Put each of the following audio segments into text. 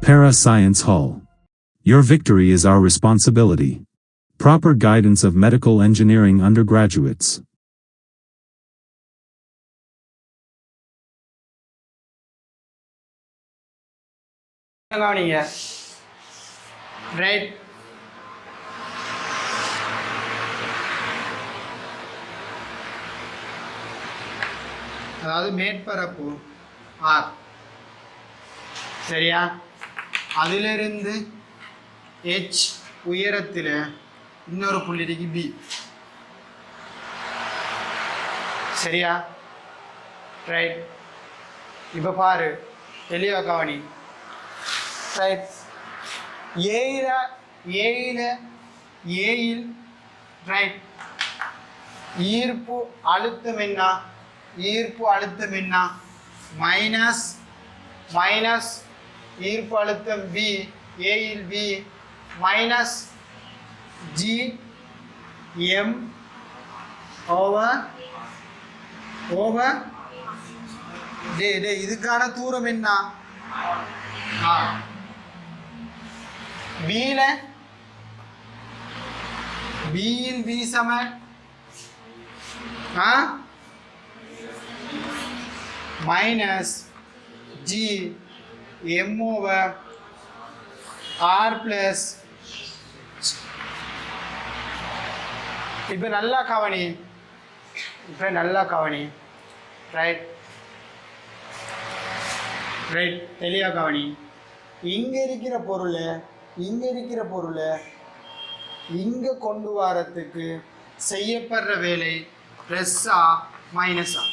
Para Science Hall. Your victory is our responsibility. Proper guidance of medical engineering undergraduates. கவனிங்க. Right, அதாவது மேற்பரப்பு R, சரியா? அதிலிருந்து H உயரத்தில் இன்னொரு புள்ளிக்கு பி, சரியா? ரைட், இப்போ பாரு, தெளிவா கவனி. ரைட், ஏயில் ரைட் ஈர்ப்பு அழுத்தம் என்ன? ஈர்ப்பு அழுத்தம் என்ன? மைனஸ் ஈர்ப்பு அழுத்தம் பி, ஏயில் P minus G M over இதுக்கான தூரம் என்ன? பியில் பி சம minus G M over R plus. இப்போ நல்லா கவனி, ரைட் ரைட், தெளிவாக கவனி. இங்கே இருக்கிற பொருளை இங்கே கொண்டு வரத்துக்கு செய்யப்படுற வேலை ப்ளஸ்ஸா மைனஸா?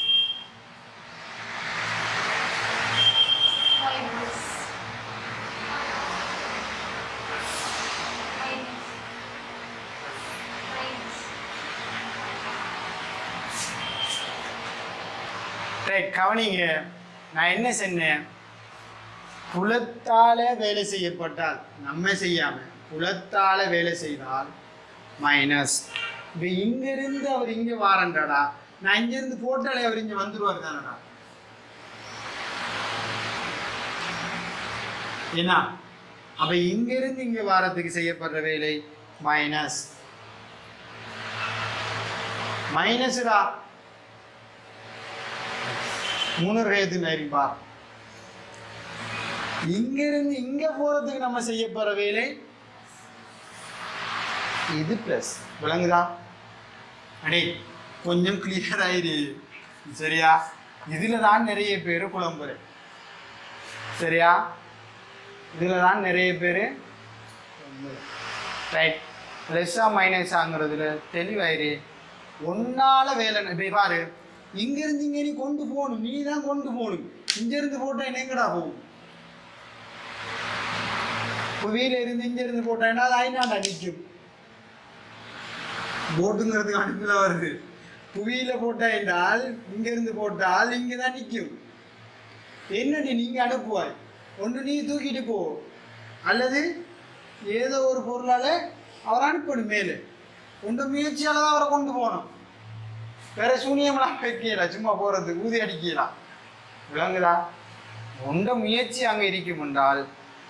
ரைட், கவனிங்க. நான் என்ன சொன்னேன்? புலத்தால வேலை செய்யப்பட்டால், நம்ம செய்யாம புலத்தால வேலை செய்தால் மைனஸ். இப்போ இங்கிருந்து அவர் இங்கே வாரண்டாடா, நான் இங்கிருந்து போட்டாலே அவர் இங்கே வந்துருவார் தானடா. என்ன? அப்ப இங்கிருந்து இங்கே வாரத்துக்கு செய்யப்படுற வேலை மைனஸ்டா. மூணு ரேது நேரிப்பா. இங்கிருந்து இங்க போறதுக்கு நம்ம செய்யப்படுற வேலை இது பிளஸ். விளங்குதா? அடே கொஞ்சம் கிளியர் ஆயிரு, சரியா? இதுல தான் நிறைய பேரு குழம்புற, சரியா? இதுல தான் நிறைய பேரு ரைட். பிளஸ்ஸா மைனஸாங்கிறதுல தெளிவாயிரு. ஒன்னால வேலை பாரு. இங்கிருந்து இங்க நீ கொண்டு போகணும், நீ தான் கொண்டு போகணும். இங்கிருந்து போட்டா என்னங்கடா போகும்? புவியில இருந்து இங்கிருந்து போட்டா அது ஐநாண்டா நிற்கும். போட்டுங்கிறதுக்கு அனுப்பில வருது. புவியில போட்டா என்றால் இங்கிருந்து போட்டால் இங்கதான் நிற்கும். என்னடி நீங்க அனுப்புவாய்? ஒன்று நீ தூக்கிட்டு போ, அல்லது ஏதோ ஒரு பொருளால அவர் அனுப்பணும் மேலே. உண்ட முயற்சியால தான் அவரை கொண்டு போகணும். வேற சூனியமெல்லாம் வைக்கலாம், சும்மா போறதுக்கு ஊதி அடிக்கலாம். விளங்குதா? உண்ட முயற்சி அங்கே இருக்கும் என்றால்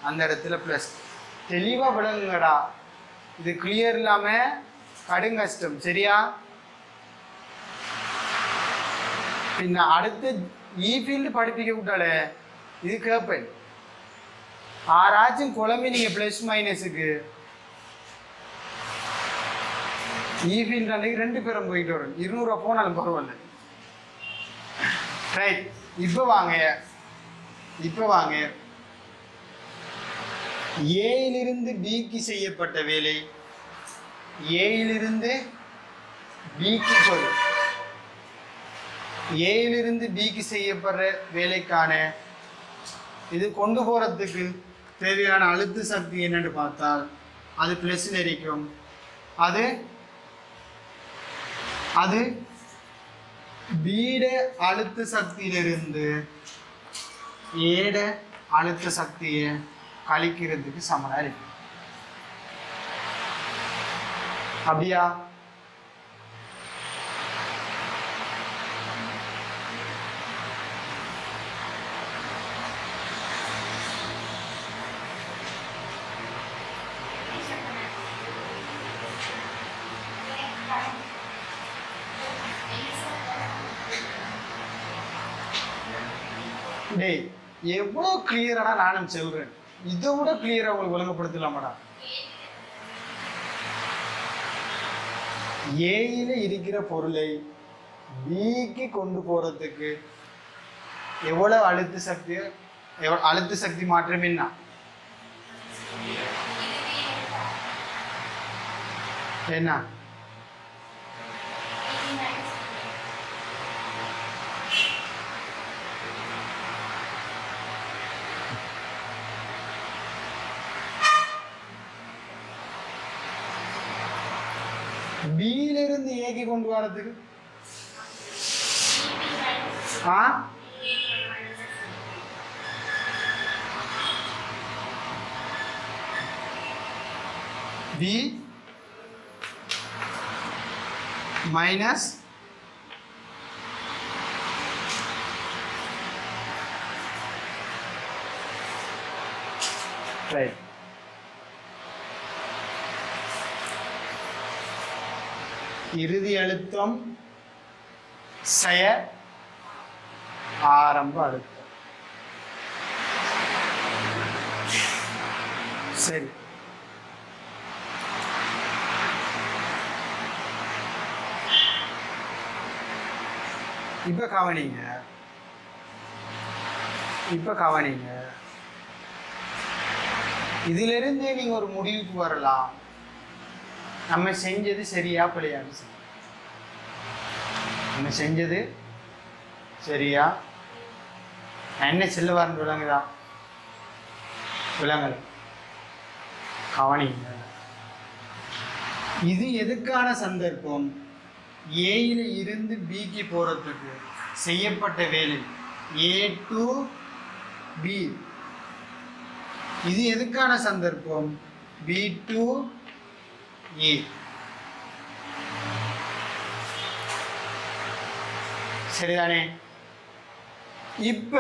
அந்த இடத்துல ப்ளஸ். தெளிவாக விளங்குங்கடா. இது கிளியர் இல்லாமல் கடுங்கஷ்டம், சரியா? பின்ன அடுத்து இ ஃபீல்டு படிப்பிக்க விட்டாலே இது கேட்பேன். ஆறாச்சும் குழம்பி நீங்கள் ப்ளஸ் மைனஸுக்கு இ ஃபீல்டு அன்றைக்கு 2 பேரும் போயிட்டு வரும். 200 ரூபா போனாலும் பரவாயில்ல. ரைட், இப்போ வாங்க. ஏயிலிருந்து பிக்கு செய்யப்பட்ட வேலை, ஏயிலிருந்து பிக்கு செய்யப்படுற வேலைக்கான இது கொண்டு போறதுக்கு தேவையான அழுத்த சக்தி என்னன்னு பார்த்தால் அது பிளஸ்ல இருக்கும். அது பீட அழுத்த சக்தியிலிருந்து ஏட அழுத்த சக்தியை கழிக்கிறதுக்கு சமனா இருக்கு. அப்படியா? டேய் எவ்வளோ கிளியராடா நானும் சொல்றேன், இதை விட கிளியரா உங்களுக்கு விளங்கப்படுத்தலாமாடா? ஏயில இருக்கிற பொருளை பிக்கு கொண்டு போறதுக்கு எவ்வளவு அழுத்த சக்தி மாற்றம் என்ன? என்ன பியில இருந்து ஏக்கு கொண்டு வரதுக்கு பி மைனஸ் ரைட். இறுதி அழுத்தம் செய ஆரம்ப அழுத்தம். சரி, இப்ப கவனிங்க, இதுல இருந்து நீங்க ஒரு முடிவுக்கு வரலாம், நம்ம செஞ்சது சரியா பிழையான்னு. நம்ம செஞ்சது சரியா? நான் என்ன செல்ல வரேன்னு விளங்குதா? விளங்கல? கவனிங்க, இது எதுக்கான சந்தர்ப்பம்? ஏயில இருந்து பிக்கு போறதுக்கு செய்யப்பட்ட வேலை ஏ டு பி. இது எதுக்கான சந்தர்ப்பம்? பி டு ஏ. சரிதானே? இப்ப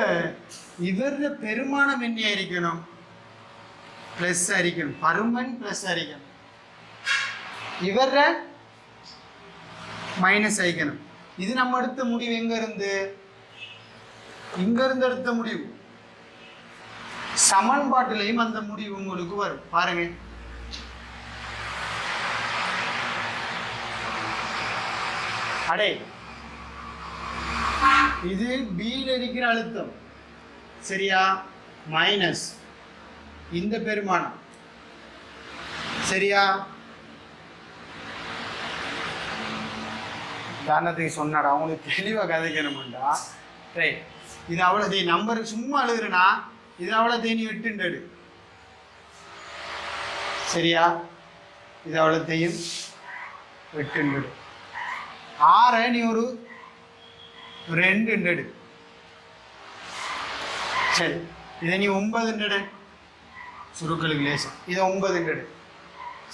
இவர பெருமானம் என்ன இருக்கணும்? பிளஸ் அரிக்கணும், பருமன் பிளஸ் அரிக்கணும். இவர மைனஸ் அரிக்கணும். இது நம்ம எடுத்த முடிவு எங்க இருந்து? இங்க இருந்து எடுத்த முடிவு. சமன்பாட்டிலையும் அந்த முடிவு உங்களுக்கு வரும். பாருங்க, அடே இது பியில் இருக்கிற அழுத்தம் சரியா, மைனஸ் இந்த பெருமானம் சரியா. காரணத்துக்கு சொன்னாடா, அவங்களுக்கு தெளிவாக கதைக்கணும்டா. ரைட், இது அவ்வளோ நம்பருக்கு சும்மா அழுகுறேன்னா இது அவ்வளோ தேனி விட்டுண்டடு சரியா. இது அவ்வளோத்தையும் விட்டுண்டடு. ஆறை நீ ஒரு 2 சரி. இதை நீ 9 சுருக்களுக்கு லேசம், இதை 9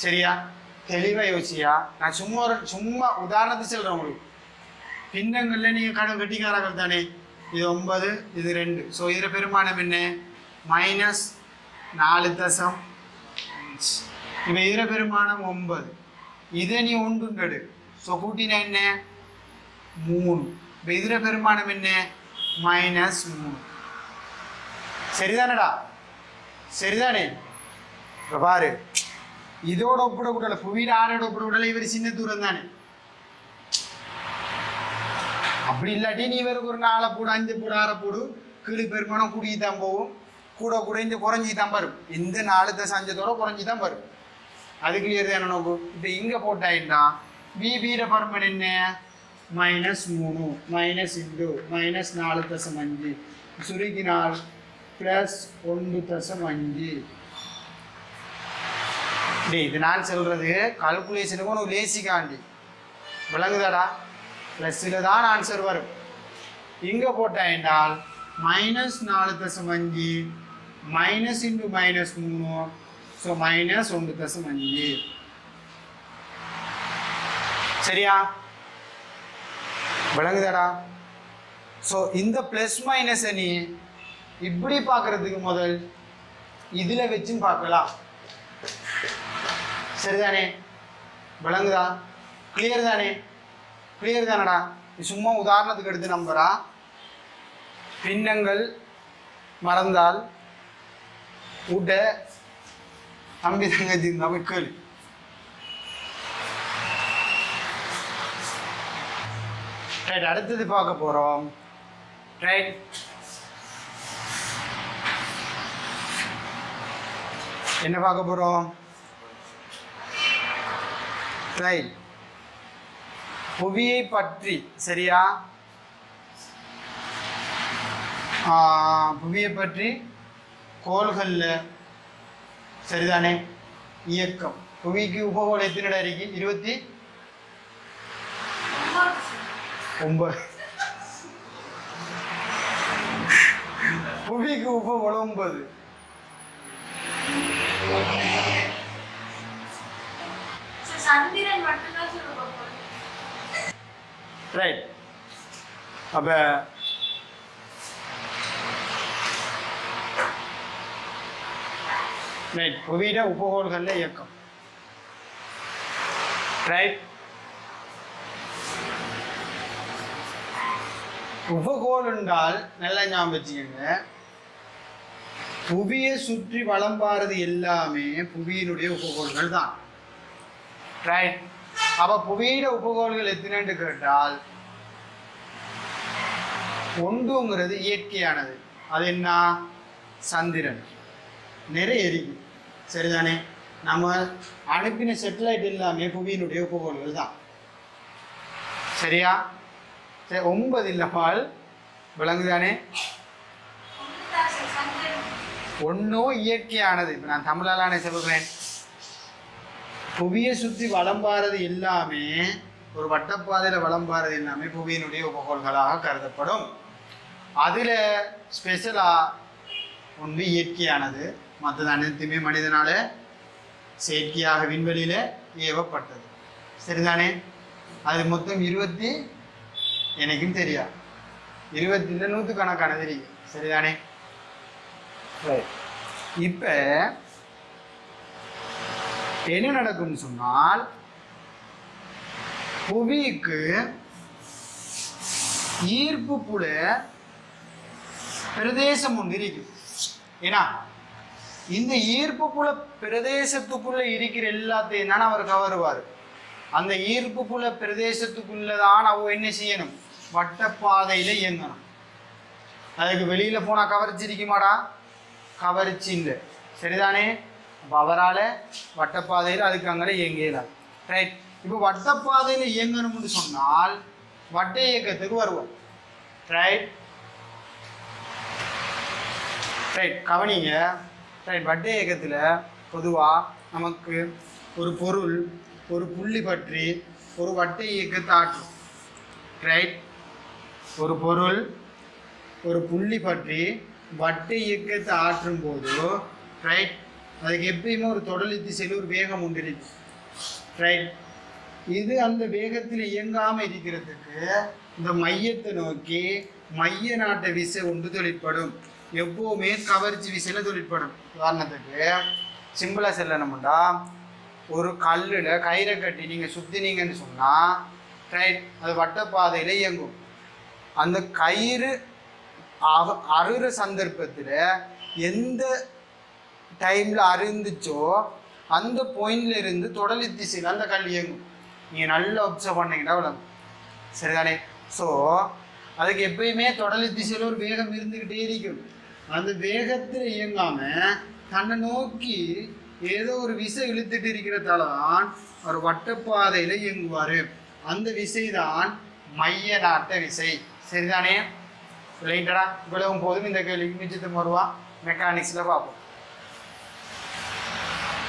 சரியா. தெளிவாக யோசியா. நான் சும்மா உதாரணத்தை சொல்கிறேன் உங்களுக்கு. பின்னங்களில் நீங்கள் கடன் கட்டிக்காரர்கள் தானே. இது 9, இது 2. ஸோ இதில் பெருமானம் என்ன? -4 இப்போ இதில் பெருமானம் 9. இதை நீ 1 ஸோ கூட்டினா என்ன? 3. இப்போ இதில் பெருமானம் என்ன? -3. சரிதானடா? சரிதானே? இப்போ பாரு, இதோட ஒப்பிட கூடல, புவியில ஆரோட ஒப்பிட கூடல, இவர் சின்ன தூரம் தானே. அப்படி இல்லாட்டி நீ இவருக்கு ஒரு 4 போடு, 5 போடு, 6 போடு, கீழே பெருமானம் கூடிக்கு தான் போகும், கூட இந்த குறைஞ்சி தான் வரும். இந்த 4 சஞ்சத்தோட குறைஞ்சி தான் வரும். அது கிளியர் தானே நோக்கு. இப்போ இங்கே போட்டாயின்னா பிபியில பருமன் என்ன? -3 -4.5 சுருக்கினால் +1.5. இது நான் சொல்றது கால்குலேஷனுக்கு ஒரு லேசிக்காண்டி, விளங்குதாடா? ப்ளஸ்ஸில் தான் ஆன்சர் வரும். இங்கே போட்டால் -4.5 மைனஸ் இன்டு -3 ஸோ -1.5 சரியா. விளங்குதாடா? ஸோ இந்த ப்ளஸ் மைனஸை நீ இப்படி பார்க்கறதுக்கு முதல் இதில் வச்சும் பார்க்கலாம். சரிதானே? விளங்குதா? கிளியர் தானே? கிளியர் தானடா? சும்மா உதாரணத்துக்கு எடுத்து நம்புறா. பின்னங்கள் மறந்தால் விட்ட தம்பி தங்கச்சி இருந்தால் கேள்வி. ரைட், அடுத்தது பார்க்க போகிறோம். ரைட், என்ன பார்க்க போகிறோம்? ரைட், புவியை பற்றி. சரியா? புவியை பற்றி கோள்களில் சரிதானே இயக்கம். புவிக்கு உபகோள் எத்தனை இடம் இருக்கு? 29. புவிக்கு உபகோள் 9. ரைட், அப்ப ரைட், புவியிட உபகோள்களில் இயக்கம். ரைட், உபகோள் என்றால் நல்லா ஞாபகம் வச்சுக்கோங்க, புவியை சுற்றி வலம் பாரது எல்லாமே புவியினுடைய உபகோள்கள் தான். ரைட், அப்ப புவியிட உபகோள்கள் எத்தனைன்னு கேட்டால் ஒன்றுங்கிறது இயற்கையானது. அது என்ன? சந்திரன். நிறைய இருக்கு. சரிதானே? நம்ம அனுப்பின சேட்டலைட் எல்லாமே புவியினுடைய உபகோள்கள் தான். சரியா? சரி, 9 இல்லப்பால் விளங்குதானே? ஒன்றும் இயற்கையானது. இப்போ நான் தமிழாலானே சொல்கிறேன். புவியை சுற்றி வலம் பாரது எல்லாமே, ஒரு வட்டப்பாதையில் வலம் பாரது எல்லாமே புவியினுடைய உபகோள்களாக கருதப்படும். அதில் ஸ்பெஷலாக ஒன்று இயற்கையானது, மற்றது அனைத்துமே மனிதனால செயற்கையாக விண்வெளியில் ஏவப்பட்டது. சரிதானே? அது மொத்தம் 20, எனக்கும் தெரியாது, 20 நூற்றுக்கணக்கானது இருக்கு. சரிதானே? இப்போ என்ன நடக்கும்னு சொன்னால், புவிக்கு ஈர்ப்பு புல பிரதேசம் ஒன்று இருக்கு. ஏன்னா இந்த ஈர்ப்பு புல பிரதேசத்துக்குள்ள இருக்கிற எல்லாத்தையும் தான் அவர் கவருவார். அந்த ஈர்ப்பு புல பிரதேசத்துக்குள்ளதான் அவ என்ன செய்யணும்? வட்டப்பாதையில இயங்கணும். அதுக்கு வெளியில போனா கவர்ச்சிருக்க மாட்டா, கவர்ச்சி இல்லை. சரிதானே? அப்போ அவரால் வட்டப்பாதையில் அதுக்கு அங்கே இயங்கலாம். ரைட், இப்போ வட்டப்பாதையில் இயங்கணும்னு சொன்னால் வட்ட இயக்கத்துக்கு வருவோம். ரைட் ரைட் கவனிங்க. ரைட், வட்ட இயக்கத்தில் பொதுவாக நமக்கு ஒரு பொருள் ஒரு புள்ளி பற்றி ஒரு வட்ட இயக்கத்தை ஆற்றும். ரைட், ஒரு பொருள் ஒரு புள்ளி பற்றி வட்ட இயக்கத்தை ஆற்றும் போது ரைட், அதுக்கு எப்பயுமே ஒரு தொடலி திசையில் ஒரு வேகம் உண்டு இருக்கு. ரைட், இது அந்த வேகத்தில் இயங்காமல் இருக்கிறதுக்கு இந்த மையத்தை நோக்கி மைய நாட்ட விசை ஒன்று தொழிற்படும். எப்போவுமே கவர்ச்சி விசையில் தொழிற்படும். உதாரணத்துக்கு சிம்பிளாக செல்லணும்டா, ஒரு கல்லில் கயிறை கட்டி நீங்கள் சுற்றினீங்கன்னு சொன்னால் ரைட், அது வட்டப்பாதையில் இயங்கும். அந்த கயிறு அறுகிற சந்தர்ப்பத்தில் எந்த டைமில் அருந்துச்சோ அந்த பாயிண்ட்ல இருந்து தொடலி திசையில் அந்த கல் இயங்கும். நீங்கள் நல்லா அப்சர்வ் பண்ணீங்கன்னா விளங்கும். சரிதானே? ஸோ அதுக்கு எப்பயுமே தொடலி திசையில் ஒரு வேகம் இருந்துக்கிட்டே இருக்கும். அந்த வேகத்தில் இயங்காமல் தன்னை நோக்கி ஏதோ ஒரு விசை இழுத்துட்டு இருக்கிறதால தான் ஒரு வட்டப்பாதையில் இயங்குவார். அந்த விசை தான் மைய நாட்ட விசை. சரிதானே? ரைட்டடா? இவ்வளவும் போதும். இந்த கேள்விக்கு மிச்சத்தை வருவா மெக்கானிக்ஸில் பார்ப்போம்.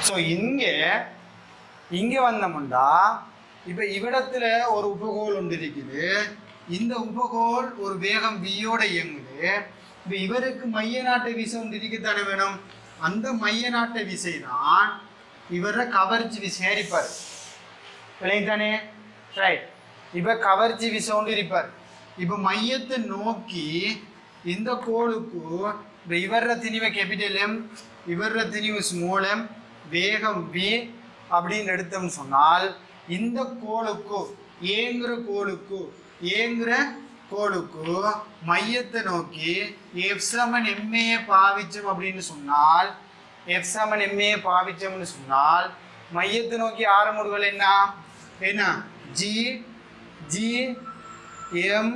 ஸோ இங்கே வந்தோம்டா, இப்போ இவ்விடத்துல ஒரு உபகோள் ஒன்று இருக்குது. இந்த உபகோள் ஒரு வேகம் வியோட இயங்குது. இப்போ இவருக்கு மைய நாட்ட விசை ஒன்று இருக்கத்தானே வேணும். அந்த மைய நாட்ட விசை தான் இவரை கவர்ச்சி விசை இருப்பார். விளையாதானே? ரைட், இப்போ கவர்ச்சி விசை ஒன்று இருப்பார். இப்போ மையத்தை நோக்கி இந்த கோளுக்கு இப்போ இவர திணிவை கேபிட்டல் எம், இவர திணிவு ஸ்மால் எம், வேகம் வி அப்படின்னு எடுத்தோம்னு சொன்னால் இந்த கோளுக்கு ஏங்குற கோளுக்கு மையத்தை நோக்கி F சமன் MA பாவிச்சோம் அப்படின்னு சொன்னால் F சமன் MA பாவிச்சோம்னு சொன்னால் மையத்தை நோக்கி ஆரமுடுகள் என்ன G G M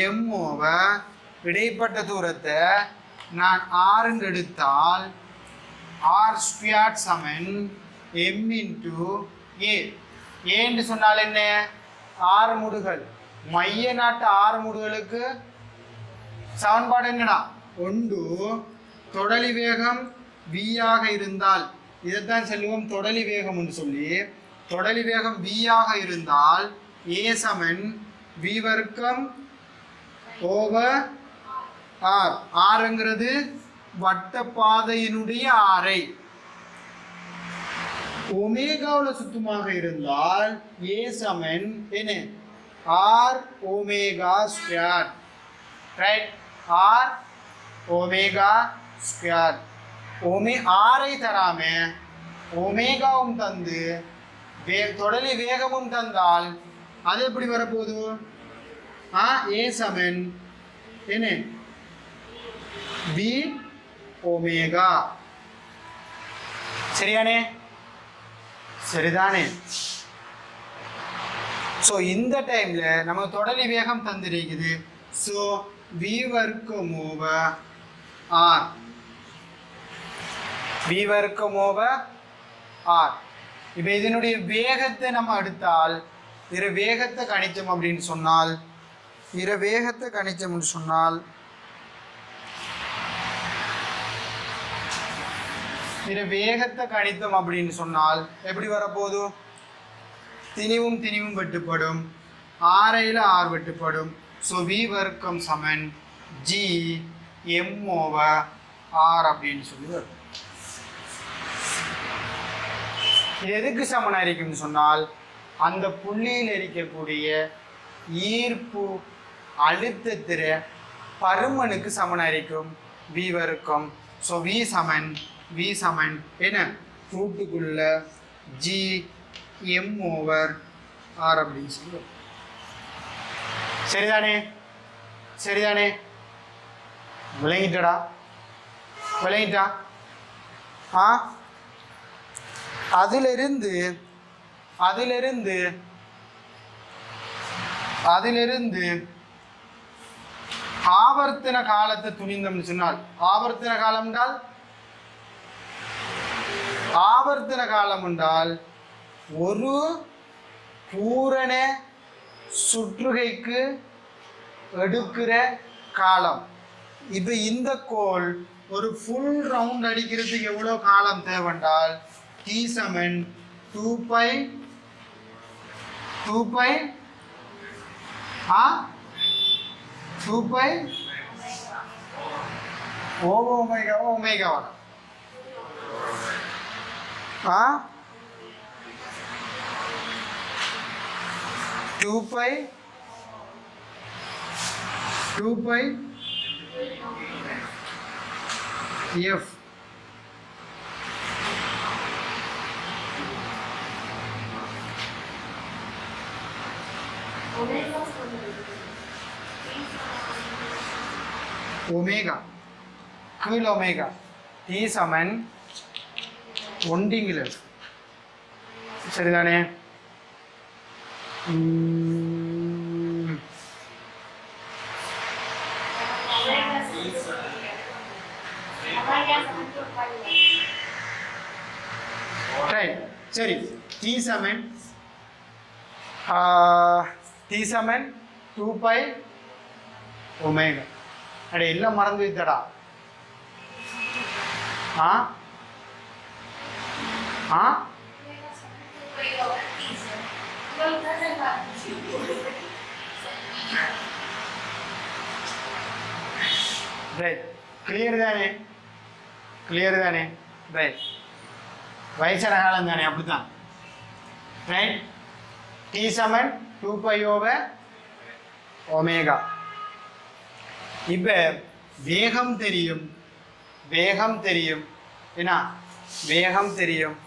M over இடைப்பட்ட தூரத்தை நான் R என்று எடுத்தால் R ஸ்கொயர் சமன் M இன்டு A ஏன்னு சொன்னால் என்ன ஆரமுடுகள் மைய நாட்டு ஆரமுடுகளுக்கு சமன்பாடு என்னடா ஒன்று தொடலி வேகம் v ஆக இருந்தால் இதைத்தான் சொல்லுவோம் தொடலி வேகம் என்று சொல்லி தொடலி வேகம் v ஆக இருந்தால் a சமன் v வர்க்கம் ஓவர் r rங்கிறது வட்ட பாதையினுடைய ஆரை ஒமேகாவில் சுத்தமாக இருந்தால் a சமன் என்ன r omega square right r omega square ஆரை தராம ஒமேகாவும் தந்து தொடலி வேகமும் தந்தால் அது எப்படி வரப்போகுது a சமன் என்ன v ஒமேகா சரியானே சரிதானே ஸோ இந்த டைம்ல நமக்கு தொடலி வேகம் தந்திருக்குது ஸோ v வர்க்கம் ஓவர் r v வர்க்கம் ஓவர் r இப்போ இதனுடைய வேகத்தை நம்ம எடுத்தால் இரு வேகத்தை கணிச்சோம் அப்படின்னு சொன்னால் இரு வேகத்தை கணிச்சோம்னு சொன்னால் இரு வேகத்தை கணித்தோம் அப்படின்னு சொன்னால் எப்படி வரப்போகுது திணிவும் திணிவும் வெட்டுப்படும் ஆரையில் ஆர் வெட்டுப்படும் ஸோ v வர்க்கம் சமன் g m ஓவர் r அப்படின்னு சொல்லி வரும் இது எதுக்கு சமனாக இருக்கும்னு சொன்னால் அந்த புள்ளியில் இருக்கக்கூடிய ஈர்ப்பு அழுத்தத்திற பருமனுக்கு சமனாக இருக்கும் v வர்க்கம் ஸோ v சமன் என்ன ரூட்டுக்குள்ள g m ஓவர் r அப்படின்னு சொல்லி சரிதானே சரிதானே விளங்கிட்டடா விளங்கிட்டா அதிலிருந்து ஆவர்த்தன காலத்தை துணிந்தோம்னு சொன்னால் ஆவர்த்தன காலம் என்றால் ஒரு பூரண சுற்றுகைக்கு எடுக்கிற காலம் இப்போ இந்த கோல் ஒரு ஃபுல் ரவுண்ட் அடிக்கிறதுக்கு எவ்வளோ காலம் தேவைன்றால் t சமன் 2 பை ஓமேகா வரும் 2 பை f ஒமேகா கீழ் ஒமேகா t சமன் ஒண்டிங்கில் சரிதானே ரைட் சரி t சமன் 2 பை ஒமேகா அடே எல்லாம் மறந்து வைத்தடா ரைட் கிளியர் தானே ரைட் வயசான காலம் தானே அப்படித்தான் ரைட் t சமன் 2 பை ஓவர் ஒமேகா இப்போ வேகம் தெரியும் என்ன வேகம் தெரியும்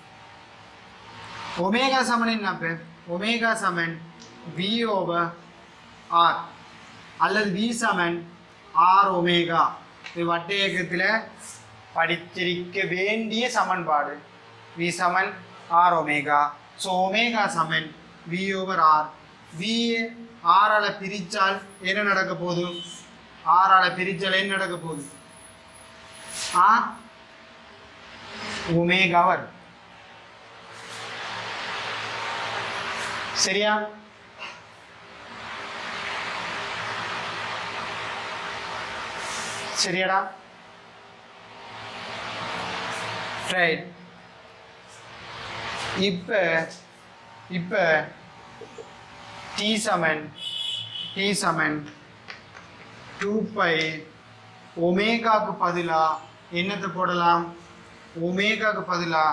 ஒமேகா சமன் என்ன ஒமேகா சமன் v ஓவர் r அல்லது V சமன் R ஒமேகா. இது வட்ட இயக்கத்தில் படித்திருக்க வேண்டிய சமன்பாடு. V சமன் R ஒமேகா. ஸோ ஒமேகா சமன் V ஓவர் R. V ஆறால் பிரித்தால் என்ன நடக்க போகுது? ஆறால் பிரித்தால் என்ன நடக்க போகுது? ஒமேகா வரும். சரியா? சரியாடா? ரைட். இப்ப T சமன் 2π ஒமேகாக்கு பதிலா என்னத்தை போடலாம்? ஒமேகாக்கு பதிலா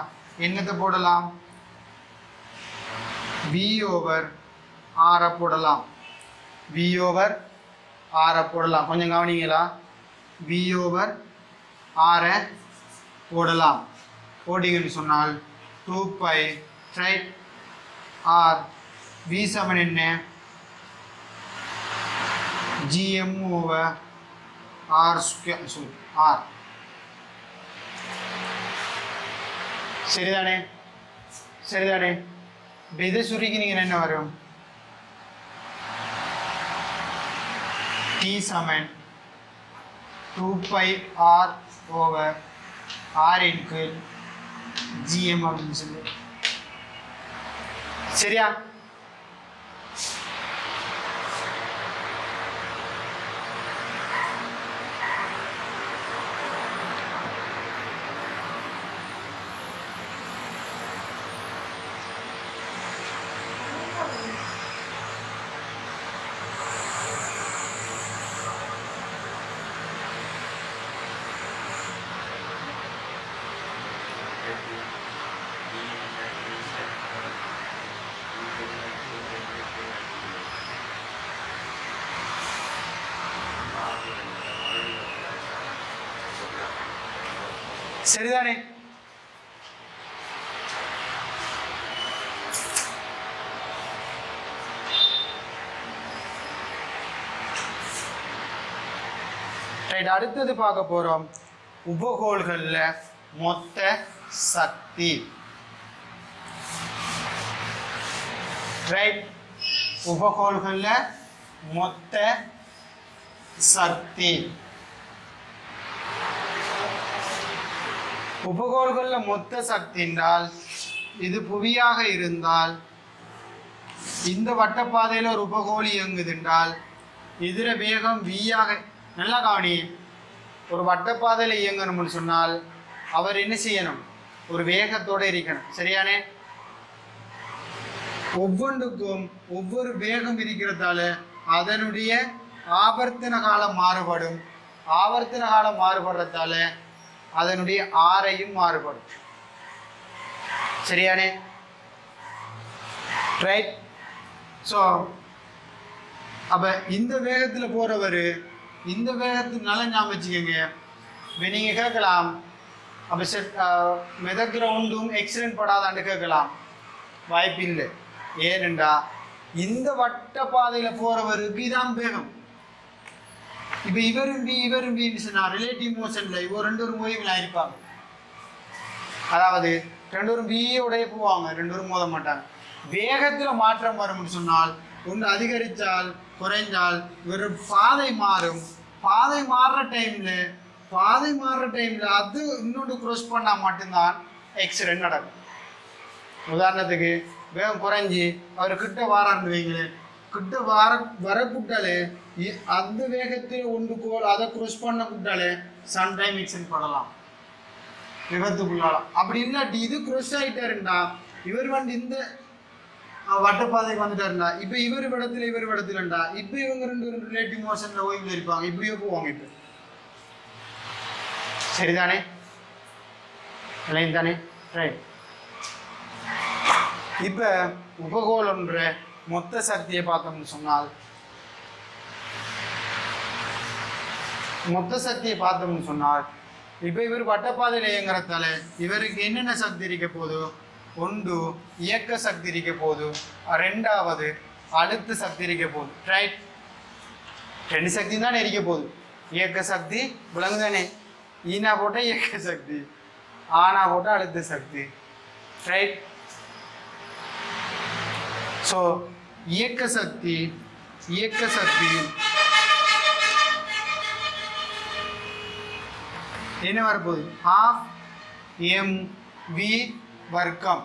என்னத்தை போடலாம்? V ஓவர் R போடலாம். V ஓவர் R போடலாம். கொஞ்சம் கவனிங்களா? V ஓவர் R போடலாம். போட்டிங்கன்னு சொன்னால் 2π ரைட் R. V சமன் என்ன? GM over R square. R சரிதானே? சரிதானே? இதை சுருக்கினீங்கன்னா என்ன வரும்? T சமன் 2π R ஓவர் R இன்கு GM அப்படின்னு சொல்லி. சரியா? சரிதானே? ரைட். அடுத்தது பார்க்க போறோம் உபகோள்கள்ல மொத்த சக்தி. ரைட். உபகோள்கள்ல மொத்த சக்தி. உபகோள்களில் மொத்த சக்தி என்றால் இது புவியாக இருந்தால் இந்த வட்டப்பாதையில் ஒரு உபகோள் இயங்குது என்றால் எதிர வேகம் v-ஆக. நல்லா கவனி. ஒரு வட்டப்பாதையில் இயங்கணும்னு சொன்னால் அவர் என்ன செய்யணும்? ஒரு வேகத்தோடு இருக்கணும். சரியானே? ஒவ்வொன்றுக்கும் ஒவ்வொரு வேகம் இருக்கிறதால அதனுடைய ஆவர்த்தன காலம் மாறுபடும். ஆவர்த்தன காலம் மாறுபடுறதால அதனுடைய ஆரையும் மாறுபடும். சரியானே? ரைட். ஸோ அப்போ இந்த வேகத்தில் போகிறவர் இந்த வேகத்துக்கு நல்லா ஞாபகம் வச்சுக்கோங்க. நீங்கள் கேட்கலாம், அப்போ மிதக்கிற ஒன்றும் ஆக்சிடென்ட் படாதான்னு கேட்கலாம். வாய்ப்பில்லை. ஏனென்றா இந்த வட்ட பாதையில் போகிறவருக்கு இதான் வேகம். இப்போ இவரும் சொன்னா ரிலேட்டிவ் மோஷன்ல இவங்க ரெண்டு ஒரு மோதிகளா இருப்பாங்க. அதாவது ரெண்டு ஒரு பியோடைய போவாங்க, ரெண்டு ஒரு மோத மாட்டாங்க. வேகத்துல மாற்றம் வரும்னு சொன்னால் ஒன்று அதிகரித்தால் குறைஞ்சால் இவர் பாதை மாறும். பாதை மாறுற டைம்ல அது இன்னொன்று க்ரோஸ் பண்ணால் மட்டும்தான் ஆக்சிடென்ட் நடக்கும். உதாரணத்துக்கு வேகம் குறைஞ்சி அவர் கிட்ட வாரான்னு வைங்களேன், கிட்ட வரக்கூட்டாலே அந்த வேகத்தில் ஒன்று கோல் அதை க்ரோஸ் பண்ண கூட்டாலே சம்டைம் ஆக்சிடென்ட் பண்ணலாம், விபத்துக்குள்ளாலாம். அப்படி இல்லாட்டி இது க்ரோஸ் ஆகிட்டாருண்டா இவர் வந்து இந்த வட்டப்பாதைக்கு வந்துட்டாருண்டா இப்போ இவர் இடத்துலண்டா இப்போ இவங்க ரெண்டு ரிலேட்டிவ் மோஷன்ல ஓய்வில் இருப்பாங்க. இப்படியோ போவாங்க. இப்போ சரிதானே? தானே? ரைட். இப்போ உபகோளம்ன்ற மொத்த சக்தியை பார்த்தோம்னு சொன்னால் இப்போ இவர் வட்டப்பாதையில் இயங்குறதால இவருக்கு என்னென்ன சக்தி இருக்க போதோ? ஒன்று இயக்க சக்தி இருக்க போது, ரெண்டாவது அழுத்த சக்தி இருக்க போகுது. ரைட். ரெண்டு சக்தி தானே எரிக்க போகுது. இயக்க சக்தி விளங்குதானே, ஈனா போட்டால் இயக்க சக்தி, ஆனா போட்டால் அழுத்த சக்தி. ரைட். ஸோ இயக்க சக்தி என்ன வரப்போகுது, ஹாஃப் எம்வி வர்க்கம்.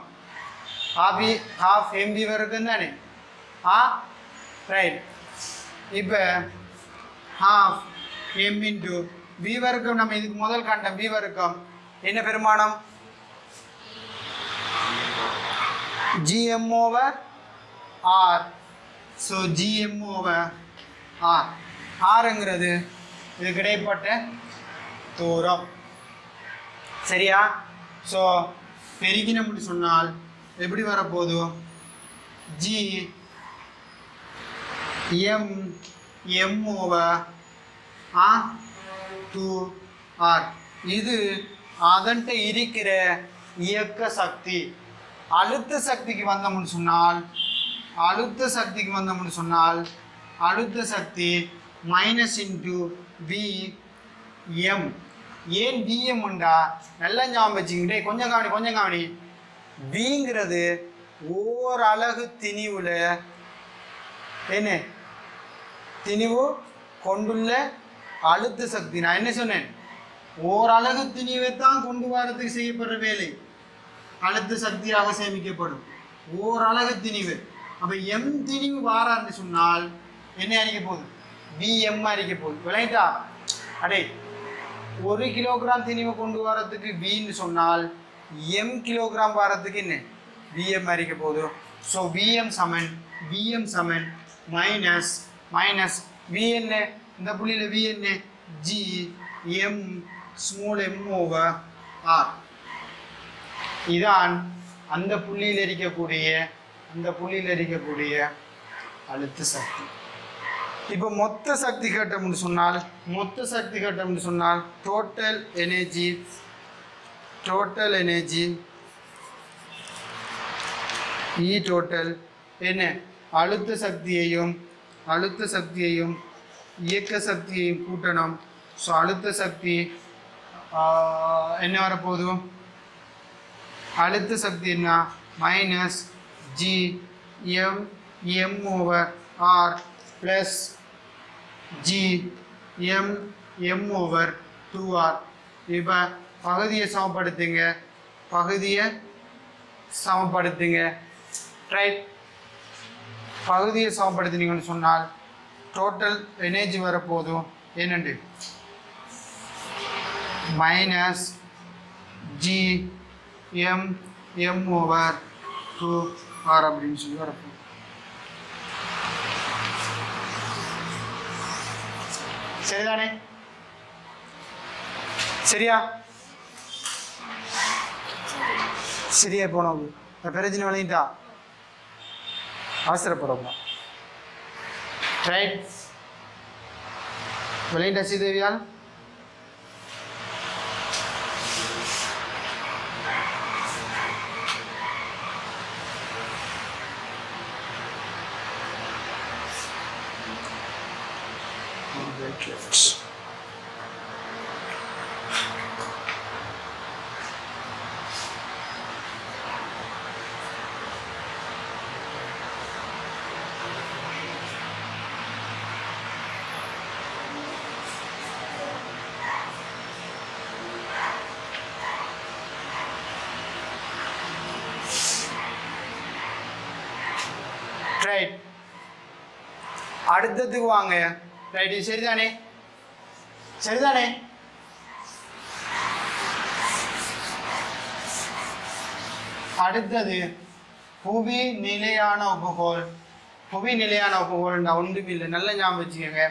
ஹாஃப் எம்வி வர்க்கம் தானே. ரைட். இப்போ ஹாஃப் எம் இன்டு வி வர்க்கம், நம்ம இதுக்கு முதல் கண்டம் வி வர்க்கம் என்ன பெருமானம், GM over R. So GM over R, ஆருங்கிறது இதுக்கு இடைப்பட்ட தூரம். சரியா? ஸோ பெருக்கினம்னு சொன்னால் எப்படி வரப்போகுது, G M over two R. இது அதன்ட்டு இருக்கிற இயக்க சக்தி. அழுத்த சக்திக்கு வந்தோம்னு சொன்னால் அழுத்த சக்தி மைனஸ் இன்டு வி எம். ஏன் பிஎம் உண்டா, நல்லா ஞாபகம் வச்சுக்கிட்டே கொஞ்சம் கவனி. பிங்கிறது ஓர் அலகு திணிவுல என்ன திணிவு கொண்டுள்ள அழுத்த சக்தி. நான் என்ன சொன்னேன், ஓர் அலகு திணிவை தான் கொண்டு வரதுக்கு செய்யப்படுற வேலை அழுத்த சக்தியாக சேமிக்கப்படும். ஓர் அலகு திணிவு. அப்போ எம் திணிவு வாரான்னு சொன்னால் என்ன அடிக்க போகுது, பிஎம் அடிக்க போகுது. விளையாட்டா அடே, 1 கிலோகிராம் திணிவை கொண்டு வரதுக்கு பின்னு சொன்னால் எம் கிலோகிராம் வாரத்துக்கு என்ன பிஎம் அடிக்க போகுது. ஸோ பிஎம் சமன் மைனஸ் வி என்ன, இந்த புள்ளியில் வி என்ன, G M small M over R. இதான் அந்த புள்ளியில் இருக்கக்கூடிய அழுத்த சக்தி. இப்போ மொத்த சக்தி கட்டம்னு சொன்னால் டோட்டல் எனர்ஜி இ டோட்டல் என்ன, அழுத்த சக்தியையும் இயக்க சக்தியையும் கூட்டணும். ஸோ அழுத்த சக்தி என்ன வரப்போகுது, அழுத்த சக்தி என்ன, minus G M over R plus G M over 2R. இப்போ பகுதியை சமப்படுத்துங்க. ரைட். பகுதியை சமப்படுத்தினீங்கன்னு சொன்னால் டோட்டல் எனர்ஜி வரப்போதும் என்னண்டு, minus G M over 2R அப்படின்னு சொல்லி வரப்போகுது. சரிதானே? சரியா போனோம். பிரச்சனை விளையிட்டா அவசரப்படமா. ரைட். விளையிட்டா ஸ்ரீதேவியால் ரைட். அடுத்ததுக்கு வாங்க. ரைட். சரிதானே? அடுத்தது புவி நிலையான உப்புகோல். ஒன்றும் இல்லை, நல்ல ஞாபகம் வச்சுக்கோங்க.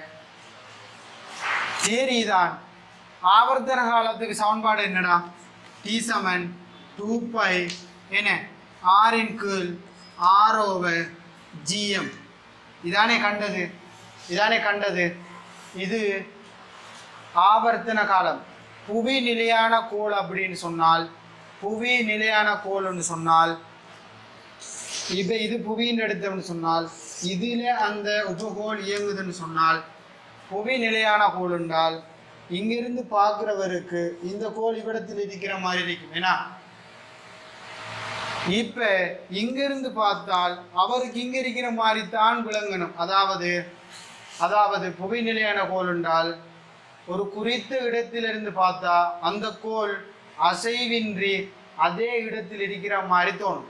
தியரி தான். ஆவர்த்தன காலத்துக்கு சமன்பாடு என்னடா, T சமன் 2π என்ன ஆரின் கீழ் ஆர் ஓவர் ஜிஎம். இதானே கண்டது. இது ஆவர்த்தன காலம். புவி நிலையான கோள் அப்படின்னு சொன்னால், இப்போ இது புவின்னு எடுத்தோம்னு சொன்னால், இதில் அந்த உபகோள் இயங்குதுன்னு சொன்னால் புவி நிலையான கோள் என்றால் இங்கிருந்து பார்க்கிறவருக்கு இந்த கோள் இவ்விடத்தில் இருக்கிற மாதிரி இருக்கும். ஏன்னா இப்ப இங்கிருந்து பார்த்தால் அவருக்கு இங்க இருக்கிற மாதிரி தான் விளங்கணும். அதாவது புவி நிலையான கோள் என்றால் ஒரு குறித்த இடத்திலிருந்து பார்த்தா அந்த கோள் அசைவின்றி அதே இடத்தில் இருக்கிற மாதிரி தோணும்.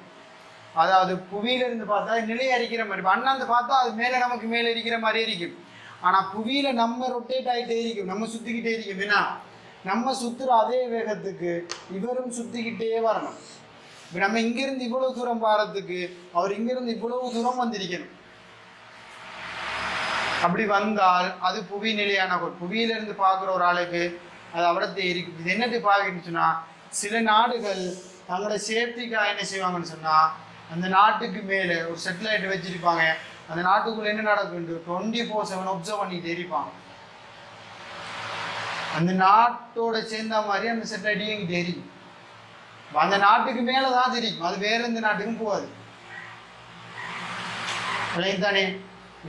அதாவது புவியிலிருந்து பார்த்தா நிலையா இருக்கிற மாதிரி, அண்ணாந்து பார்த்தா அது மேலே நமக்கு மேலே இருக்கிற மாதிரி இருக்கும். ஆனா புவியில நம்ம ரொட்டேட் ஆகிட்டே இருக்கும், நம்ம சுத்திக்கிட்டே இருக்கும். ஏன்னா நம்ம சுத்துற அதே வேகத்துக்கு இவரும் சுத்திக்கிட்டே வரணும். இப்போ நம்ம இங்கிருந்து இவ்வளவு தூரம் பாரத்துக்கு அவர் இங்கிருந்து இவ்வளவு தூரம் வந்திருக்கணும். அப்படி வந்தால் அது புவி நிலையான கோள். புவியிலிருந்து பார்க்குற ஒரு ஆளுக்கு அது அவ்வளோத்தே இருக்கு. இது என்னட்டு பார்க்கணும்னு சொன்னா, சில நாடுகள் தங்களோட சேஃப்டிக்காக என்ன செய்வாங்கன்னு சொன்னா, அந்த நாட்டுக்கு மேலே ஒரு செட்டிலைட் வச்சிருப்பாங்க. அந்த நாட்டுக்குள்ள என்ன நடக்குது 24/7 ஒப்சர்வ் பண்ணிட்டு இருப்பாங்க. அந்த நாட்டோட சேர்ந்த மாதிரி அந்த செட்டிலைட் இயங்கிட்டு எரியும். அந்த நாட்டுக்கு மேலதான் தெரியும், அது வேற எந்த நாட்டுக்கும் போகாது. தானே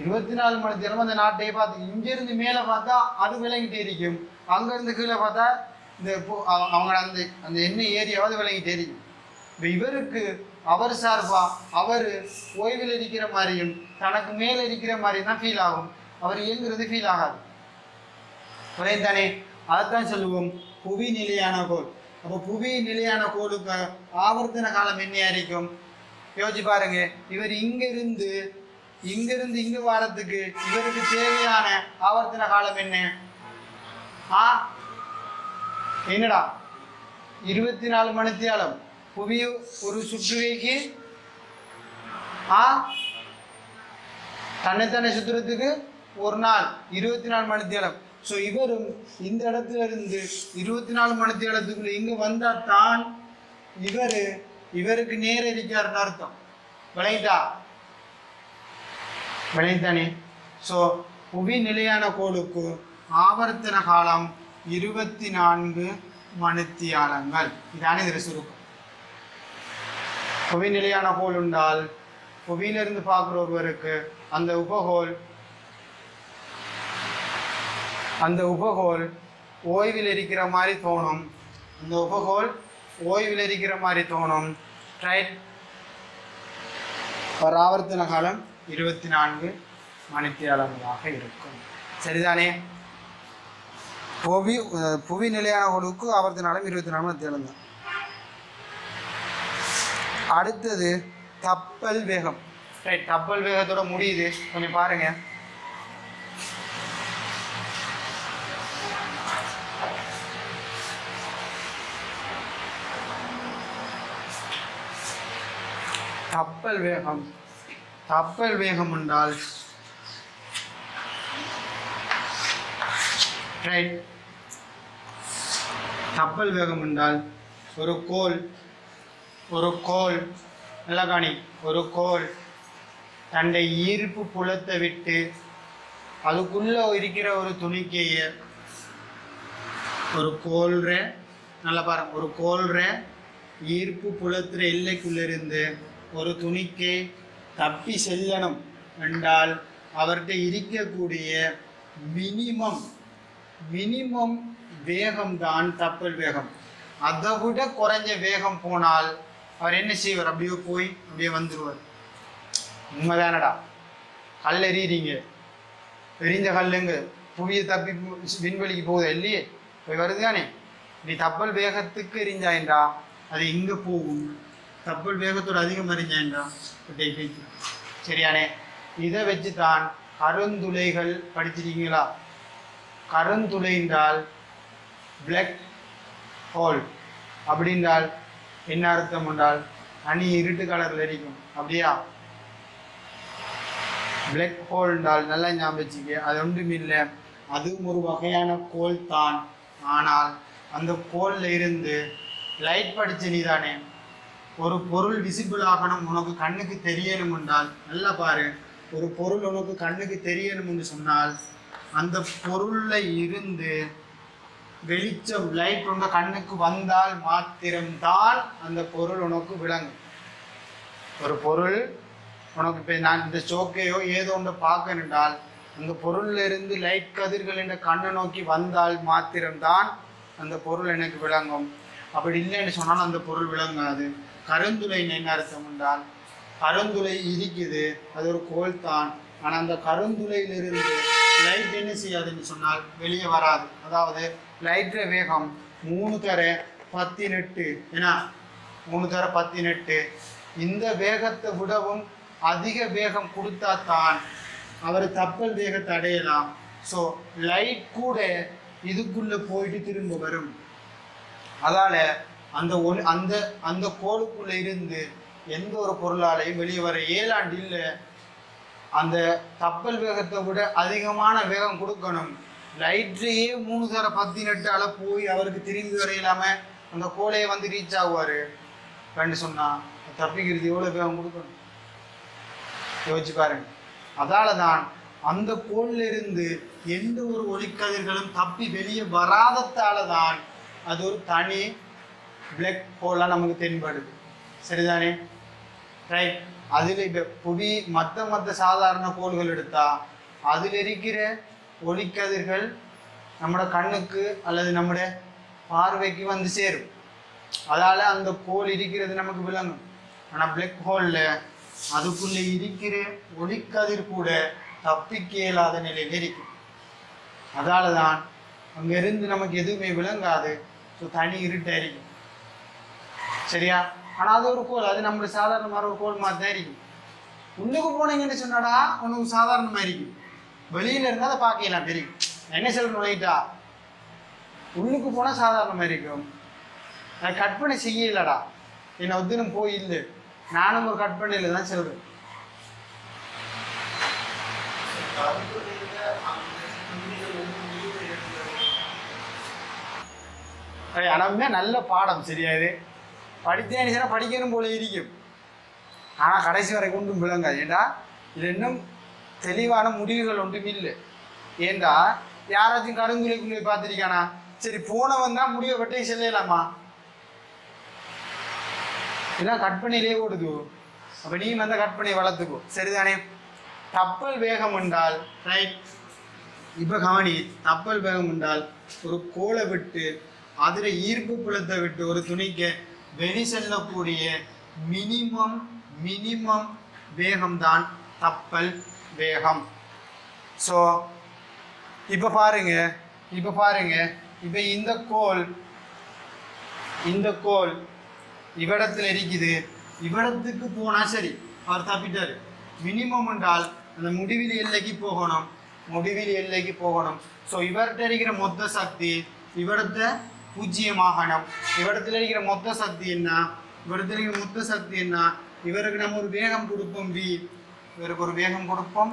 24 மணி நேரம் அந்த நாட்டையே பார்த்து இங்கிருந்து மேலே பார்த்தா அது விளங்கிட்டே இருக்கும், அங்கிருந்து கீழே பார்த்தா இந்த அவங்க அந்த என்ன ஏரியாவது விளங்கிட்டே இருக்கும். இப்போ இவருக்கு அவர் சார்பா அவர் ஓய்வில் இருக்கிற மாதிரியும் தனக்கு மேலே இருக்கிற மாதிரியும் தான் ஃபீல் ஆகும். அவர் இயங்குறது ஃபீல் ஆகாது. தானே அதைத்தான் சொல்லுவோம் புவி நிலையான கோள். அப்போ புவி நிலையான கோளுக்கு ஆவர்த்தன காலம் என்னையா இருக்கும் யோசிச்சு பாருங்க. இவர் இங்கிருந்து இங்க வாரத்துக்கு இவருக்கு தேவையான ஆவர்த்தன காலம் என்ன? என்னடா 24 மணித்தியாலம். புவி ஒரு சுற்றுகைக்கு தன்னைத்தானே சுத்துறதுக்கு ஒரு நாள் 24 மணித்தியாலம். ஸோ இவரும் இந்த இடத்துல இருந்து 24 மணித்தியாலத்துக்குள்ள இங்க வந்தா தான் இவருக்கு நேர இருக்காருன்னு அர்த்தம். விளைந்தானே. ஸோ புவி நிலையான கோளுக்கு ஆவர்த்தன காலம் 24 மணித்தியாலங்கள். இதான இதில் சுருக்கம். புவி நிலையான கோள் உண்டால் புவியிலிருந்து பார்க்குற ஒருவருக்கு அந்த உபகோள் ஓய்வில் இருக்கிற மாதிரி தோணும். அந்த உபகோள் ஓய்வில் இருக்கிற மாதிரி தோணும். ரைட். ஒரு ஆவர்த்தன காலம் 24 மணித்தியாலங்களாக இருக்கும். சரிதானே? புவி நிலையான கோளுக்கு ஆவர்த்தன காலம் 24 மணித்தியாலம் தான். அடுத்தது தப்பல் வேகம். ரைட். தப்பல் வேகத்தோட முடியுது, கொஞ்சம் பாருங்க. தப்பல் வேகம் என்றால் ரைட். தப்பல் வேகம் என்றால் ஒரு கோள் நல்லா காணி, ஒரு கோள் தன்னை ஈர்ப்பு புலத்தை விட்டு அதுக்குள்ள இருக்கிற ஒரு துணிக்கைய ஒரு கோள்ற நல்லா பாருங்க, ஒரு கோள்ற ஈர்ப்பு புலத்துற எல்லைக்குள்ள இருந்து ஒரு துணிக்கை தப்பி செல்லணும் என்றால் அவர்கிட்ட இருக்கக்கூடிய மினிமம் வேகம்தான் தப்பல் வேகம். அதை விட குறைஞ்ச வேகம் போனால் அவர் என்ன செய்வார்? அப்படியே வந்துடுவார். உண்மைதானடா. கல் எறியறீங்க, எரிஞ்ச கல்லுங்க புவியை தப்பி விண்வெளிக்கு போகுதா இல்லையே, போய் வருதுதானே. நீ தப்பல் வேகத்துக்கு எரிஞ்சாயின்றா அது இங்கே போகும், தப்பல் வேகத்தோடு அதிகம் எரிஞ்சாயின்றா சரியானே. இதை வச்சு தான் கருந்துளைகள் படிச்சிருக்கீங்களா? கருந்துளை என்றால் பிளாக் ஹோல். அப்படின்றால் என்ன அர்த்தம் என்றால் அணி இருட்டு கலரில் எரிக்கும். அப்படியா? பிளாக் ஹோல் என்றால் நல்லா ஞாபகம் வச்சுக்க, அது ஒன்றும் இல்லை, அதுவும் ஒரு வகையான கோல் தான். ஆனால் அந்த கோலில் இருந்து லைட் படிச்சு நீ தானே ஒரு பொருள் விசிபிள் ஆகணும், உனக்கு கண்ணுக்கு தெரியணும் என்றால் நல்லா பாரு, ஒரு பொருள் உனக்கு கண்ணுக்கு தெரியணும் என்று சொன்னால் அந்த பொருளில் இருந்து வெளிச்சம் லைட் உங்க கண்ணுக்கு வந்தால் மாத்திரம்தான் அந்த பொருள் உனக்கு விளங்கும். ஒரு பொருள் உனக்கு இப்போ நான் இந்த சோக்கையோ ஏதோ ஒன்று பார்க்கணுன்றால் அந்த பொருள்ல இருந்து லைட் கதிர்கள் என்ற கண்ணை நோக்கி வந்தால் மாத்திரம்தான் அந்த பொருள் எனக்கு விளங்கும். அப்படி இல்லைன்னு சொன்னால் அந்த பொருள் விளங்காது. கருந்துளை என்ன அர்த்தம் என்றால், கருந்துளை இருக்குது, அது ஒரு கோல் தான். ஆனால் அந்த கருந்துளையிலிருந்து லைட் என்ன செய்யாதுன்னு சொன்னால் வெளியே வராது. அதாவது லைட்ற வேகம் 3×10⁸. ஏன்னா 3×10. இந்த வேகத்தை விடவும் அதிக வேகம் கொடுத்தா தான் அவர் தப்பல் வேகத்தை அடையலாம். ஸோ லைட் கூட இதுக்குள்ளே போயிட்டு திரும்ப வரும். அதால் அந்த அந்த அந்த கோளுக்குள்ளே இருந்து எந்த ஒரு பொருளாலையும் வெளியே வர ஏழாண்டு இல்லை. அந்த தப்பல் வேகத்தை விட அதிகமான வேகம் கொடுக்கணும். லைட்லேயே 3×10 போய் அவருக்கு திரும்பி வரையிலாம அந்த கோலையை வந்து ரீச் ஆகுவார் ரெண்டு சொன்னால் தப்பிக்கிறது எவ்வளோ வேகம் கொடுக்கணும் யோசிச்சு பாருங்க. அதால தான் அந்த கோளிலிருந்து எந்த ஒரு ஒளிக்கதிர்களும் தப்பி வெளியே வராததால தான் அது ஒரு தனி பிளாக் ஹோலாக நமக்கு தென்படுது. சரிதானே? ரைட். அதில் இப்போ புவி மற்ற சாதாரண கோள்கள் எடுத்தா அதில் இருக்கிற ஒளிக்கதிர்கள் நம்மளோட கண்ணுக்கு அல்லது நம்முடைய பார்வைக்கு வந்து சேரும். அதால் அந்த கோள் இருக்கிறது நமக்கு விளங்கும். ஆனால் பிளாக் ஹோலில் அதுக்குள்ளே இருக்கிற ஒளிக்கதிர் கூட தப்பிக்க இயலாத நிலையில் இருக்கும். அதால தான் அங்கிருந்து நமக்கு எதுவுமே விளங்காது. ஸோ தனி இருட்டாக இருக்கும். சரியா? ஆனால் அது ஒரு கோள், அது நம்மளுடைய சாதாரணமாக ஒரு கோள் மாதிரி தான் இருக்கும். உள்ளுக்கு போனீங்கன்னு சொன்னாடா உனக்கு சாதாரணமாக இருக்கும். வெளியில் இருந்தால் அதை பார்க்கலாம் தெரியும். என்ன சொல்லணும் ரைட்டா? உள்ளுக்கு போனால் சாதாரணமாக இருக்கும். நான் கற்பனை செய்யலடா, என்னை ஒத்துனும் போய் இல்லை, நானும் ஒரு கற்பனையில் தான் சொல்கிறேன். ஆனால் நல்ல பாடம். சரியா? இது படித்தேன்னு படிக்கணும் போல இருக்கும். ஆனால் கடைசி வரை கொண்டும் விளங்காது. ஏண்டா இது இன்னும் தெளிவான முடிவுகள் ஒன்றும் இல்லை. ஏண்டா யாராச்சும் கருங்குலைக்குள்ளே பார்த்துருக்கானா? சரி, போனவன் தான் முடிவை பற்றி சொல்லலாமா? இதெல்லாம் கற்பனையிலே ஓடுது. அப்போ நீ அந்த கற்பனையை வளர்த்துக்கோ. சரிதானே? தப்பல் வேகம் என்றால் ரைட். இப்போ கவனி, தப்பல் வேகம் என்றால் ஒரு கோளை விட்டு அதில் ஈர்ப்பு புலத்தை விட்டு ஒரு துணிக்கு வெளி செல்லக்கூடிய மினிமம் வேகம்தான் தப்பல் வேகம். ஸோ இப்போ பாருங்க, இப்போ இந்த கோள் இவ்விடத்தில் இருக்குது. இவ்விடத்துக்கு போனால் சரி, அவர் தப்பிட்டார். மினிமம் என்றால் அந்த முடிவில் எல்லைக்கு போகணும். ஸோ இவர்கிட்ட இருக்கிற மொத்த சக்தி இவ்விடத்தை 0 ஆகணும். இவ்விடத்தில் இருக்கிற மொத்த சக்தி என்ன? இவருக்கு நம்ம ஒரு வேகம் கொடுப்போம் v. இவருக்கு ஒரு வேகம் கொடுப்போம்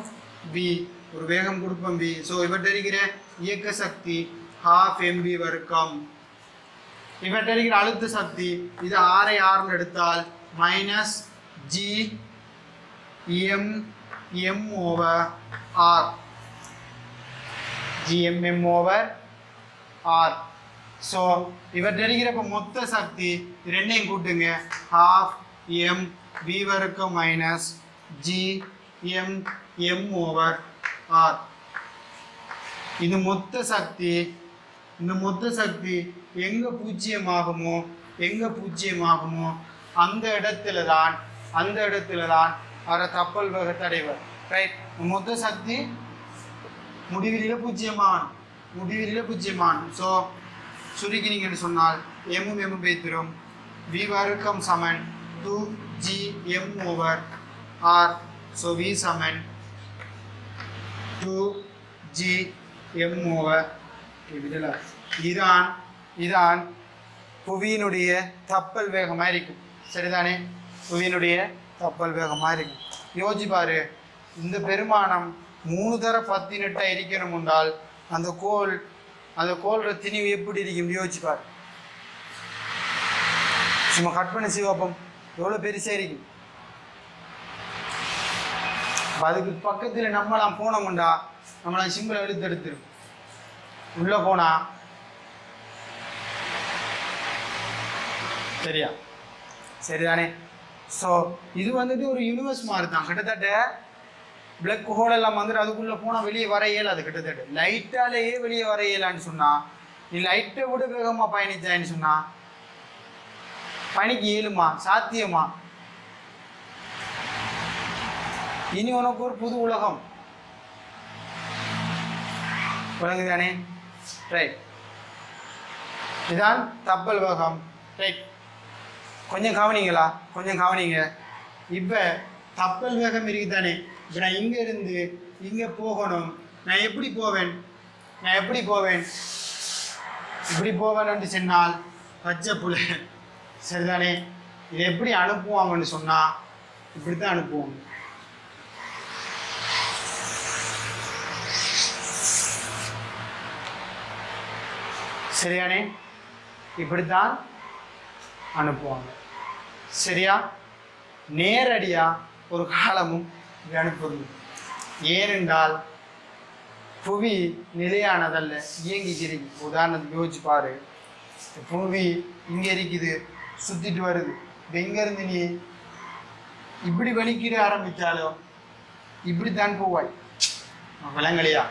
v. ஸோ இவர்கிட்ட இருக்கிற இயக்க சக்தி 12 mv வர்க்கம். இவர்கிட்ட இருக்கிற அழுத்த சக்தி இது 6 எடுத்தால் -GMM/R. ஸோ இவர்கிட்ட இருக்கிற இப்போ மொத்த சக்தி ரெண்டையும் கூட்டுங்க. 12 mv வர்க்கம் -GMM/R. இந்த மொத்த சக்தி எங்கே பூஜ்ஜியமாகுமோ அந்த இடத்துல தான் அவரை தப்பல் வேகத்தை அடைவார். ரைட். மொத்த சக்தி முடிவிலே பூஜ்ஜியமான். ஸோ சுருக்கினீங்கன்னு சொன்னால் எம் பேத்திரும் v வர்க்கம் சமன் 2GM/R. ஸோ v சமன் 2GM/R. இதான் புவியினுடைய தப்பல் வேகமாக இருக்கும். சரிதானே? புவியினுடைய தப்பல் வேகமாக இருக்கும். யோசிப்பாரு, இந்த பெருமானம் 3×10 இருக்கணும் என்றால் அந்த கோள் திணிவு எப்படி இருக்கும் யோசிப்பார். சும்மா கற்பனை சிவப்பம் எவ்வளோ பெருசாக இருக்கும். அதுக்கு பக்கத்தில் நம்மளாம் போனோம்டா நம்மளாம் சிம்பிளை எடுத்துரும். உள்ளே போனா சரிதானே? ஸோ இது வந்துட்டு ஒரு யூனிவர்ஸ் மாதிரி தான். கிட்டத்தட்ட பிளாக் ஹோல் எல்லாம் வந்துட்டு அதுக்குள்ளே போனால் வெளியே வர இயலாது. கிட்டத்தட்ட லைட்டாலேயே வெளியே வர இயலான்னு சொன்னால், நீ லைட்டை விட வேகமாக பயணிச்சான்னு சொன்னால் பயணிக்க இயலுமா? சாத்தியமா? இனி உனக்கு ஒரு புது உலகம் விளங்குதானே? ரைட், இதுதான் தப்பல் வேகம். ரைட், கொஞ்சம் கவனிங்களா? கொஞ்சம் கவனிங்க. இப்போ தப்பல் வேகம் இருக்குதானே? இப்போ நான் இங்கே இருந்து இங்கே போகணும். நான் எப்படி போவேன்? இப்படி போவேன்னு சொன்னால் பச்சை புல, சரிதானே? இதை எப்படி அனுப்புவாங்கன்னு சொன்னால் இப்படி தான் அனுப்புவாங்க. சரியானே? இப்படித்தான் அனுப்புவாங்க. சரியா? நேரடியாக ஒரு காலமும் இப்படி அனுப்புறது. ஏனென்றால் புவி நிலையானதல்ல, இயங்கிக்கிறீங்க. உதாரணத்துக்கு யோசிச்சு பாரு, புவி இங்கே இருக்குது, சுற்றிட்டு வருது. இப்போ இங்கேருந்து நீ இப்படி வலிக்கிற ஆரம்பித்தாலோ இப்படித்தான் போவாய். விலங்கலியா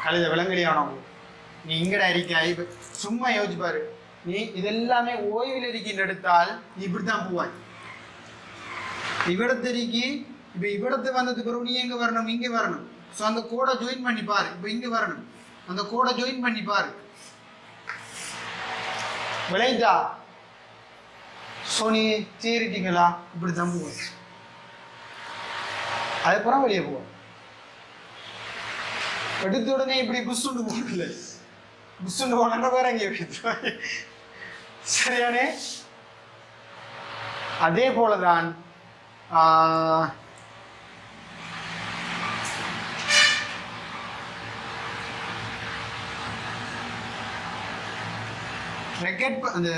கழுத விலங்கலியானவங்க நீ இங்கடா இருக்காய். இப்போ சும்மா யோசிச்சு பாரு, நீ இதெல்லாமே ஓய்வில் இருக்கின்ற எடுத்தால் நீ இப்படித்தான் போவாய். இவ்விடத்திற்கு இப்போ இவ்விடத்து வந்ததுக்கு பிறகு நீ எங்கே வரணும்? இங்கே வரணும். ஸோ அந்த கோடை ஜாயின் பண்ணி பாரு. இப்போ இங்கே வரணும், அந்த கோடை ஜாயின் பண்ணி பாரு. விளைந்தா ஸோ நீ தேறிட்டீங்களா? இப்படி தான் போவாய். அதுக்கப்புறம் வெளியே போவோம். எடுத்த உடனே இப்படி புஷ்ஷுண்டு போகல, புஷ்ஷுண்டு போனா வேற எங்கே எடுத்து. சரியானே? அதே போலதான் அந்த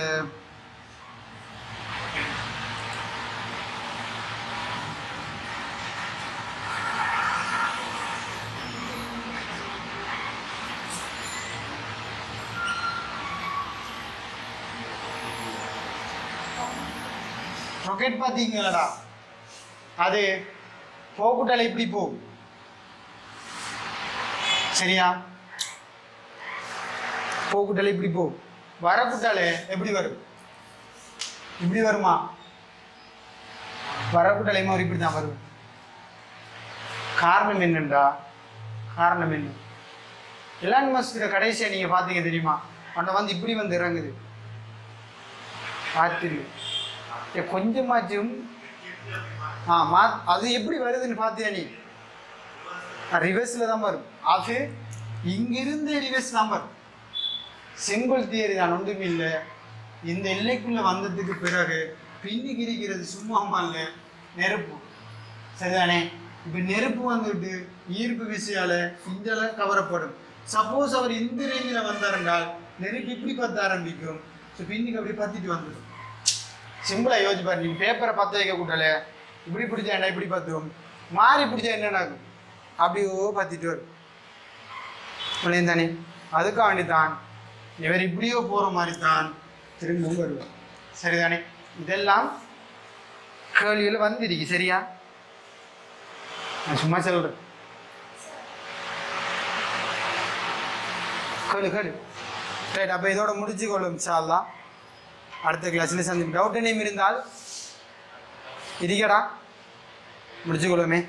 ராக்கெட் பார்த்தீங்களா? அது போகக்கூட்டால இப்படி போகும். சரியா? போகக்கூட்டால இப்படி போகும். வரக்கூட்டாலே எப்படி வரும்? இப்படி வருமா? வரக்கூட்டாலே மாதிரி இப்படி தான் வரும். காரணம் என்னண்டா? காரணம் என்ன? எலான் மஸ்க் கடைசியா நீங்க பாத்தீங்க தெரியுமா? அவனை வந்து இப்படி வந்து இறங்குது. பார்த்துரு கொஞ்சமாச்சும் அது எப்படி வருதுன்னு பார்த்தியா நீ? ரிவர்ஸில் தான் வரும். அது இங்கிருந்து ரிவர்ஸ் தான் வரும். சிம்பிள் தியரி தான், ஒன்றும் இல்லை. இந்த எல்லைக்குள்ளே வந்ததுக்கு பிறகு பின்னுக்கு இருக்கிறது சும்மா இல்லை, நெருப்பு. சரிதானே? இப்போ நெருப்பு வந்துட்டு ஈர்ப்பு விசையால் இஞ்சால கவரப்படும். சப்போஸ் அவர் இந்த ரேஞ்சில் வந்தார் என்றால் நெருப்பு இப்படி பற்ற ஆரம்பிக்கும். ஸோ பின்னுக்கு அப்படி பற்றிட்டு வந்துடும். சிம்பிளாக யோசிச்சு பாரு. நீ பேப்பரை பற்ற வைக்க கூட்டல, இப்படி பிடிச்சா என்ன இப்படி பற்றுவோம், மாறி பிடிச்சா என்னன்னாகும் அப்படியோ பற்றிட்டு வரும் தானே? அதுக்காண்டி தான் இவர் இப்படியோ போகிற மாதிரி தான் திரும்பவும் வருவார். சரிதானே? இதெல்லாம் கேள்வியில் வந்துருக்கு. சரியா? நான் சும்மா சொல்கிறேன். கேளு. ரைட், அப்போ இதோட முடிச்சு கொள்ளும். இன்ஷா அல்லாஹ் அடுத்த கிளாஸில் சந்திப்போம். டவுட் என்னையும் இருந்தால் இருக்கடா முடிச்சு கொள்ளுமே.